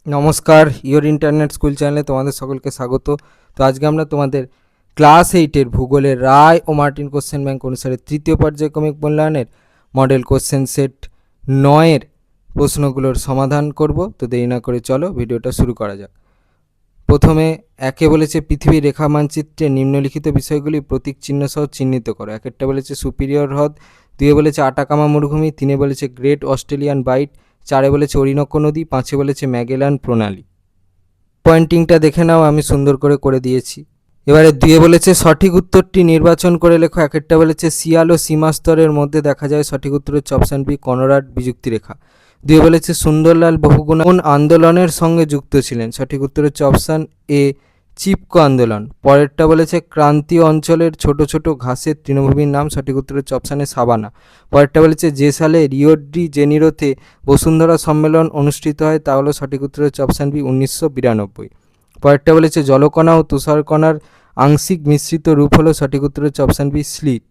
নমস্কার, your internet school চ্যানেলে তোমাদের সকলকে স্বাগত। তো আজকে আমরা তোমাদের ক্লাস 8-এর ভূগোলের রায় ও মার্টিন কোশ্চেন ব্যাংক অনুসারে তৃতীয় পর্যায়ক্রমিক মূল্যায়নের মডেল কোশ্চেন সেট 9-এর প্রশ্নগুলোর সমাধান করব। তো দেরি না করে চলো ভিডিওটা শুরু করা যাক। প্রথমে একে বলেছে পৃথিবীর রেখা মানচিত্রে নিম্নলিখিত বিষয়গুলি প্রতীক চিহ্ন সহ চিহ্নিত করো। একেরটা বলেছে সুপিরিয়র হ্রদ, দুয়ে বলেছে আটাকামা মরুভূমি, তিনে বলেছে গ্রেট অস্ট্রেলিয়ান বাইট, চারে বলেছে অরিনক্য নদী, পাঁচে বলেছে ম্যাগেলান প্রণালী। পয়েন্টিংটা দেখে নাও, আমি সুন্দর করে দিয়েছি। এবারে দুয়ে বলেছে সঠিক উত্তরটি নির্বাচন করে লেখো। একেরটা বলেছে শিয়াল ও সীমাস্তরের মধ্যে দেখা যায়, সঠিক উত্তর হচ্ছে অপশান বি কনরাড বিযুক্তি রেখা। দুয়ে বলেছে সুন্দরলাল বহুগুণ কোন আন্দোলনের সঙ্গে যুক্ত ছিলেন, সঠিক উত্তর হচ্ছে অপশান এ চিপকো আন্দোলন। পরেরটা বলেছে ক্রান্তীয় অঞ্চলের ছোট ছোট ঘাসের তৃণভূমির নাম, সঠিক উত্তর হচ্ছে অপশানে সাবানা। পরেরটা বলেছে যে সালে রিও ডি জেনিরোতে বসুন্ধরা সম্মেলন অনুষ্ঠিত হয়, তা হলো সঠিক উত্তর হচ্ছে অপশান বি 1992। পরেরটা বলেছে জলকণা ও তুষারকণার আংশিক মিশ্রিত রূপ হলো, সঠিক উত্তর হচ্ছে অপশান বি স্লিট।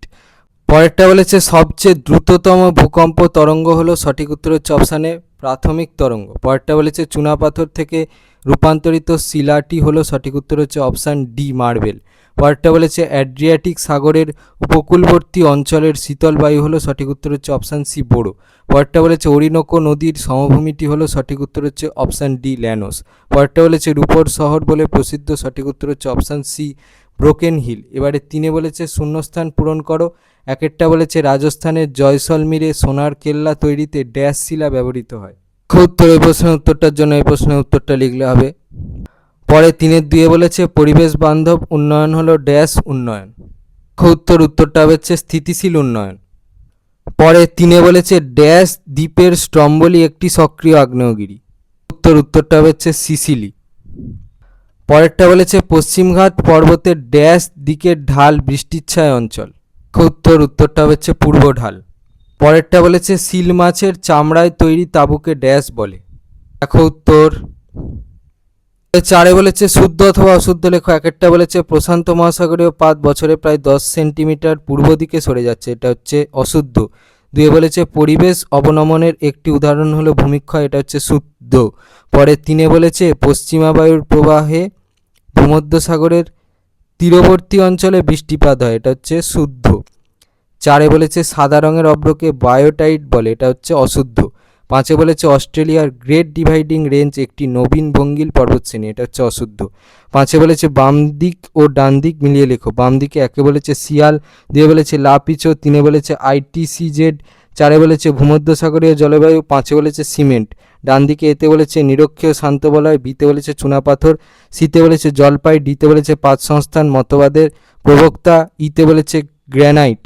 পরেরটা বলেছে সবচেয়ে দ্রুততম ভূকম্প তরঙ্গ হলো, সঠিক উত্তর হচ্ছে অপশানে প্রাথমিক তরঙ্গ। পরেরটা বলেছে চুনাপাথর থেকে রূপান্তরিত শিলাটি হলো, সঠিক উত্তর হচ্ছে অপশান ডি মার্বেল। পরেরটা বলেছে অ্যাড্রিয়াটিক সাগরের উপকূলবর্তী অঞ্চলের শীতল বায়ু হলো, সঠিক উত্তর হচ্ছে অপশান সি বোরো। পরেরটা বলেছে অরিনক্য নদীর সমভূমিটি হলো, সঠিক উত্তর হচ্ছে অপশান ডি ল্যানোস। পরেরটা বলেছে রূপর শহর বলে প্রসিদ্ধ, সঠিক উত্তর হচ্ছে অপশান সি ব্রোকেন হিল। এবারে তিনে বলেছে শূন্যস্থান পূরণ করো। একেরটা বলেছে রাজস্থানের জয়সলমীরে সোনার কেল্লা তৈরিতে ড্যাশ শিলা ব্যবহৃত হয়। উত্তর এই প্রশ্নের উত্তরটার জন্য এই প্রশ্নের উত্তরটা লিখলে হবে। পরে তিনের দুয়ে বলেছে পরিবেশ বান্ধব উন্নয়ন হলো ড্যাশ উন্নয়ন, উত্তরটা হচ্ছে স্থিতিশীল উন্নয়ন। পরে তিনে বলেছে ড্যাশ দ্বীপের স্ট্রম্বলি একটি সক্রিয় আগ্নেয়গিরি, উত্তরটা হচ্ছে সিসিলি। পরেরটা বলেছে পশ্চিমঘাট পর্বতের ড্যাশ দিকের ঢাল বৃষ্টিচ্ছায় অঞ্চল, উত্তরটা হচ্ছে পূর্ব ঢাল। পরেরটা বলেছে সিল মাছের চামড়ায় তৈরি তাঁবুকে ড্যাশ বলে, দেখো উত্তর। চারে বলেছে শুদ্ধ অথবা অশুদ্ধ লেখো। একেরটা বলেছে প্রশান্ত মহাসাগরীয় পাত বছরে প্রায় 10 সেন্টিমিটার পূর্ব দিকে সরে যাচ্ছে, এটা হচ্ছে অশুদ্ধ। দুয়ে বলেছে পরিবেশ অবনমনের একটি উদাহরণ হলো ভূমিক্ষয়, এটা হচ্ছে শুদ্ধ। পরে তিনে বলেছে পশ্চিমা বায়ুর প্রবাহে ভূমধ্যসাগরের তীরবর্তী অঞ্চলে বৃষ্টিপাত হয়, এটা হচ্ছে শুদ্ধ। চারে বলেছে সাদা রঙের অভ্রকে বায়োটাইট বলে, এটা হচ্ছে অশুদ্ধ। পাঁচে বলেছে অস্ট্রেলিয়ার গ্রেট ডিভাইডিং রেঞ্জ একটি নবীন ভঙ্গিল পর্বতশ্রেণী, এটা হচ্ছে অশুদ্ধ। পাঁচে বলেছে বাম দিক ও ডান দিক মিলিয়ে লেখো। বাম দিকে একে বলেছে শিয়াল, দুয়ে বলেছে লাপিচো, তিনে বলেছে আইটিসিজেড, চারে বলেছে ভূমধ্যসাগরীয় জলবায়ু, পাঁচে বলেছে সিমেন্ট। ডান দিকে এতে বলেছে নিরক্ষীয় শান্ত বলয়, বিতে বলেছে চুনাপাথর, সিতে বলেছে জলপাই, ডিতে বলেছে পাঁচ সংস্থান মতবাদের প্রবক্তা, ইতে বলেছে গ্র্যানাইট।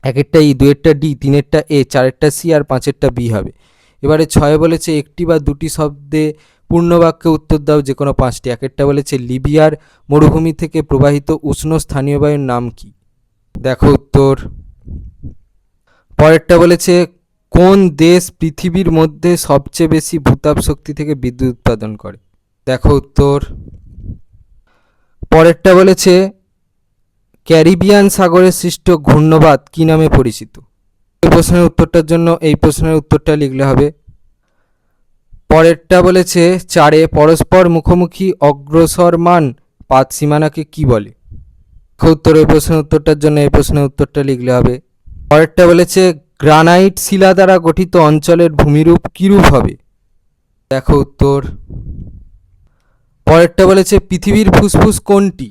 একেরটা ই, দুয়েরটা ডি, তিনেরটা এ, চারেরটা সি আর পাঁচেরটা বি হবে। এবারে ছয়ে বলেছে একটি বা দুটি শব্দে পূর্ণবাক্যে উত্তর দাও যে কোনো পাঁচটি। একেরটা বলেছে লিবিয়ার মরুভূমি থেকে প্রবাহিত উষ্ণ স্থানীয় বায়ুর নাম কি, দেখো উত্তর। পরেরটা বলেছে কোন দেশ পৃথিবীর মধ্যে সবচেয়ে বেশি ভূতাপ শক্তি থেকে বিদ্যুৎ উৎপাদন করে, দেখো উত্তর। পরেরটা বলেছে ক্যারিবিয়ান সাগরে সৃষ্ট ঘূর্ণবাত কি নামে পরিচিত। এই প্রশ্নের উত্তরটার জন্য এই প্রশ্নের উত্তরটা লিখলে হবে। পরেরটা বলেছে চারে পরস্পর মুখোমুখি অগ্রসরমান পাত সীমানাকে কি বলে, উত্তর এই প্রশ্নের উত্তরটার জন্য এই প্রশ্নের উত্তরটা লিখলে হবে। পরেরটা বলেছে গ্রানাইট শিলা দ্বারা গঠিত অঞ্চলের ভূমিরূপ কিরূপ হবে, দেখো উত্তর। পরেরটা বলেছে পৃথিবীর ফুসফুস কোনটি,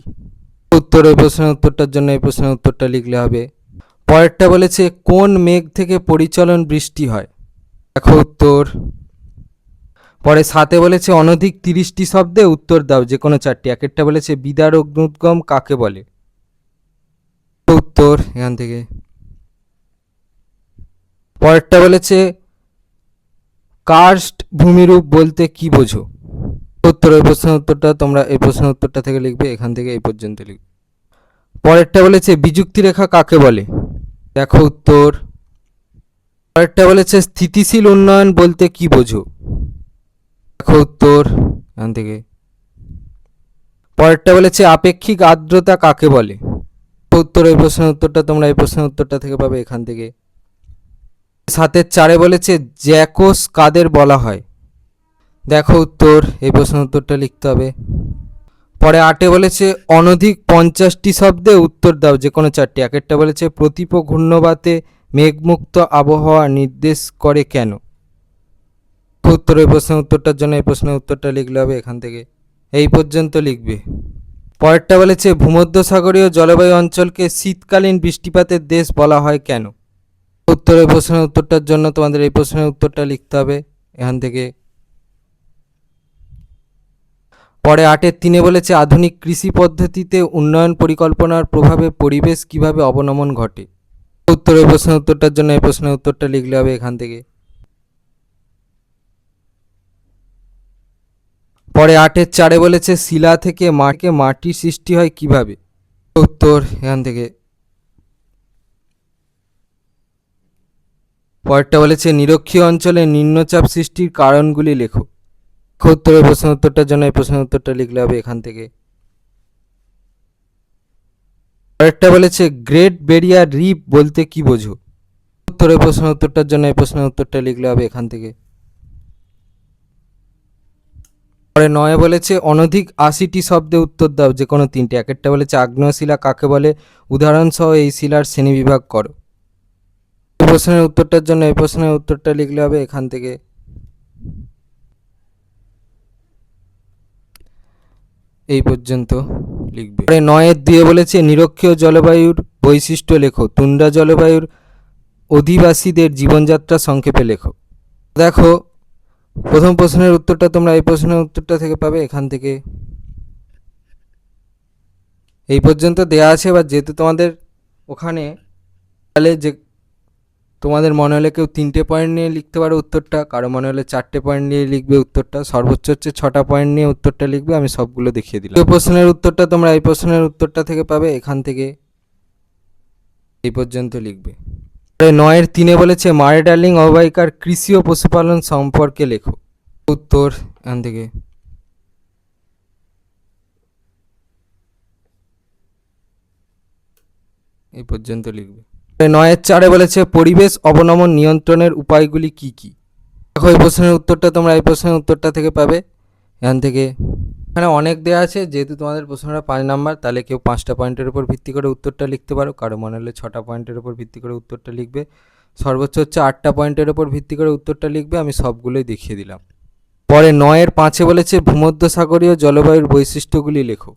উত্তর এই প্রশ্নের উত্তরটার জন্য এই প্রশ্নের উত্তরটা লিখলে হবে। পরেরটা বলেছে কোন মেঘ থেকে পরিচলন বৃষ্টি হয়, দেখো উত্তর। পরে সাথে বলেছে অনধিক 30টি শব্দে উত্তর দাও যে কোনো চারটি। একেরটা বলেছে বিদার অগ্নুদ্গম কাকে বলে, উত্তর এখান থেকে। পরেরটা বলেছে কার্স্ট ভূমিরূপ বলতে কি বোঝো, উত্তর এই প্রশ্নের উত্তরটা তোমরা এই প্রশ্নের উত্তরটা থেকে লিখবে, এখান থেকে এই পর্যন্ত লিখবে। পরেরটা বলেছে বিযুক্তি রেখা কাকে বলে, দেখো উত্তর। পরেরটা বলেছে স্থিতিশীল উন্নয়ন বলতে কি বোঝো, দেখো উত্তর এখান থেকে। পরেরটা বলেছে আপেক্ষিক আর্দ্রতা কাকে বলে, উত্তর এই প্রশ্নের উত্তরটা তোমরা এই প্রশ্নের উত্তরটা থেকে পাবে, এখান থেকে। সাতের চারে বলেছে জ্যাকোস কাদের বলা হয়, দেখো উত্তর, এই প্রশ্নের উত্তরটা লিখতে হবে। পরে 8 বলেছে অনধিক 50টি শব্দে উত্তর দাও যে কোনো 4টি। একটা বলেছে প্রতীপ ঘূর্ণবাতে মেঘমুক্ত আবহাওয়া নির্দেশ করে কেন। উত্তর, এই প্রশ্নের উত্তরটার জন্য এই প্রশ্নের উত্তরটা লিখলে হবে এখান থেকে, এই পর্যন্ত লিখবে। পরেরটা বলেছে ভূমধ্যসাগরীয় জলবায়ু অঞ্চলকে শীতকালীন বৃষ্টিপাতের দেশ বলা হয় কেন। উত্তর, এই প্রশ্নের উত্তরটার জন্য তোমাদের এই প্রশ্নের উত্তরটা লিখতে হবে এখান থেকে। পরে 8-3 বলেছে আধুনিক কৃষি পদ্ধতিতে উন্নয়ন পরিকল্পনার প্রভাবে পরিবেশ কিভাবে অবনমন ঘটে। উত্তর, এই প্রশ্নের উত্তরটার জন্য এই প্রশ্নের উত্তরটা লিখলে হবে এখান থেকে। পরে 8-4 বলেছে শিলা থেকে মাটির সৃষ্টি হয় কিভাবে। উত্তর, এখান থেকে। পরেরটা বলেছে নিরক্ষীয় অঞ্চলে নিম্নচাপ সৃষ্টির কারণগুলি লেখো। উত্তর, এই প্রশ্নের উত্তরটার জন্য এই প্রশ্নের উত্তরটা লিখলে হবে এখান থেকে। পরেরটা বলেছে গ্রেট ব্যারিয়ার রিফ বলতে কি বোঝো। উত্তর, এই প্রশ্নের উত্তরটার জন্য এই প্রশ্নের উত্তরটা লিখলে হবে এখান থেকে। পরে 9 বলেছে অনধিক 80টি শব্দে উত্তর দাও যে কোনো 3টি। একটা বলেছে আগ্নেয় শিলা কাকে বলে, উদাহরণসহ এই শিলার শ্রেণীবিভাগ করো। এই প্রশ্নের উত্তরটার জন্য এই প্রশ্নের উত্তরটা লিখলে হবে এখান থেকে। এই পর্যন্ত লিখবে। পরে 9-2 বলেছে নিরক্ষীয় জলবায়ুর বৈশিষ্ট্য লেখো, তুন্দ্রা জলবায়ুর অধিবাসীদের জীবনযাত্রা সংক্ষেপে লেখো। দেখো প্রথম প্রশ্নের উত্তরটা তোমরা এই প্রশ্নের উত্তরটা থেকে পাবে এখান থেকে। এই পর্যন্ত দেয়া আছে। এবার যেহেতু তোমাদের ওখানে তাহলে যে তোমাদের মনে হলে কেউ 3টে পয়েন্ট নিয়ে লিখতে পারো উত্তরটা, কারো মনে হলে 4টে পয়েন্ট নিয়ে লিখবে উত্তরটা, সর্বোচ্চ হচ্ছে 6টা পয়েন্ট নিয়ে উত্তরটা লিখবে। আমি সবগুলো দেখিয়ে দিলাম। এই প্রশ্নের উত্তরটা তোমরা এই প্রশ্নের উত্তরটা থেকে পাবে এখান থেকে, এই পর্যন্ত লিখবে। 9-3 বলেছে মারে ডার্লিং অববাহিকার কৃষি ও পশুপালন সম্পর্কে লেখো। উত্তর, এখান থেকে। এই পর্যন্ত লিখবে। 9-4 বলেছে পরিবেশ অবনমন নিয়ন্ত্রণের উপায়গুলি কি কি। দেখো এই প্রশ্নের উত্তরটা তোমরা এই প্রশ্নের উত্তরটা থেকে পাবে এখান থেকে। এখানে অনেক দেওয়া আছে, যেহেতু তোমাদের প্রশ্নটা 5 নাম্বার, তাহলে কেউ 5টা পয়েন্টের উপর ভিত্তি করে উত্তরটা লিখতে পারো, কারো মনে হলে 6টা পয়েন্টের উপর ভিত্তি করে উত্তরটা লিখবে, সর্বোচ্চ হচ্ছে 8টা পয়েন্টের উপর ভিত্তি করে উত্তরটা লিখবে। আমি সবগুলোই দেখিয়ে দিলাম। পরে 9-5 বলেছে ভূমধ্যসাগরীয় জলবায়ুর বৈশিষ্ট্যগুলি লেখো।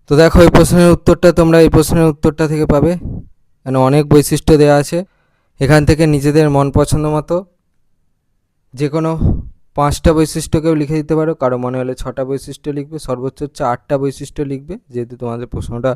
তো দেখো এই প্রশ্নের উত্তরটা তোমরা এই প্রশ্নের উত্তরটা থেকে পাবে। এখানে অনেক বৈশিষ্ট্য দেওয়া আছে, এখান থেকে নিজেদের মন পছন্দ মতো যে কোনো 5টা বৈশিষ্ট্যকেও লিখে দিতে পারো, কারো মনে হলে 6টা বৈশিষ্ট্য লিখবে, সর্বোচ্চ হচ্ছে 8টা বৈশিষ্ট্য লিখবে। যেহেতু তোমাদের প্রশ্নটা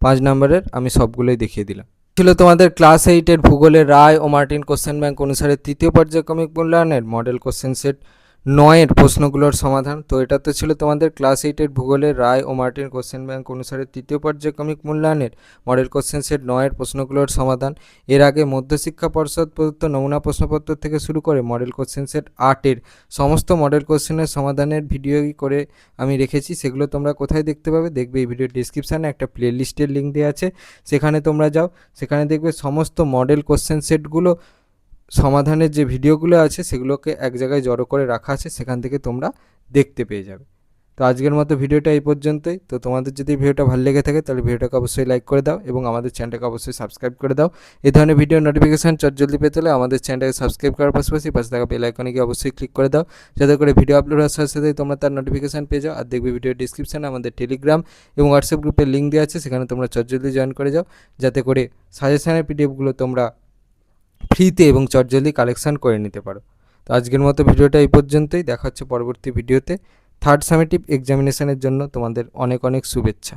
5 নম্বরের, আমি সবগুলোই দেখিয়ে দিলাম। ছিল তোমাদের ক্লাস 8-এর ভূগোলের রায় ও মার্টিন কোশ্চেন ব্যাংক অনুসারে তৃতীয় পর্যায়ক্রমিক মূল্যায়নের মডেল কোশ্চেন সেট 9-এর প্রশ্নগুলোর সমাধান। তো এটা তো ছিল তোমাদের ক্লাস 8-এর ভূগোলের রায় ও মার্টিন কোশ্চেন ব্যাংক অনুসারে তৃতীয় পর্যায়ক্রমিক মূল্যায়নের মডেল কোশ্চেন সেট 9-এর প্রশ্নগুলোর সমাধান। এর আগে মধ্যশিক্ষা পর্ষদ প্রদত্ত নমুনা প্রশ্নপত্র থেকে শুরু করে মডেল কোশ্চেন সেট 8-এর সমস্ত মডেল কোশ্চেনের সমাধানের ভিডিও করে আমি রেখেছি। সেগুলো তোমরা কোথায় দেখতে পাবে, দেখবে এই ভিডিওর ডিসক্রিপশানে একটা প্লেলিস্টের লিঙ্ক দেওয়া আছে, সেখানে তোমরা যাও, সেখানে দেখবে সমস্ত মডেল কোশ্চেন সেটগুলো সমাধানের যে ভিডিওগুলো আছে সেগুলোকে এক জায়গায় জড়ো করে রাখা আছে, সেখান থেকে তোমরা দেখতে পেয়ে যাবে। তো আজকের মতো ভিডিওটা এই পর্যন্তই। তো তোমাদের যদি ভিডিওটা ভালো লেগে থাকে তাহলে ভিডিওটাকে অবশ্যই লাইক করে দাও এবং আমাদের চ্যানেলটাকে অবশ্যই সাবস্ক্রাইব করে দাও। এই ধরনের ভিডিও নোটিফিকেশান জলদি পেতে হলে আমাদের চ্যানেলটাকে সাবস্ক্রাইব করার পাশাপাশি পাশে থাকা বেল আইকনে গিয়ে অবশ্যই ক্লিক করে দাও, যাতে করে ভিডিও আপলোড হওয়ার সাথে সাথেই তোমরা তার নোটিফিকেশান পেয়ে যাও। আর দেখবে ভিডিওর ডিসক্রিপশানে আমাদের টেলিগ্রাম এবং হোয়াটসঅ্যাপ গ্রুপের লিঙ্ক দেওয়া আছে, সেখানে তোমরা জলদি জয়েন করে যাও, যাতে করে সাজেশনের পিডিএফগুলো তোমরা ফ্রিতে এবং চটজলদি কালেকশান করে নিতে পারো। তো আজকের মতো ভিডিওটা এই পর্যন্তই। দেখা হচ্ছে পরবর্তী ভিডিওতে। থার্ড সামেটিভ এক্সামিনেশনের জন্য তোমাদের অনেক অনেক শুভেচ্ছা।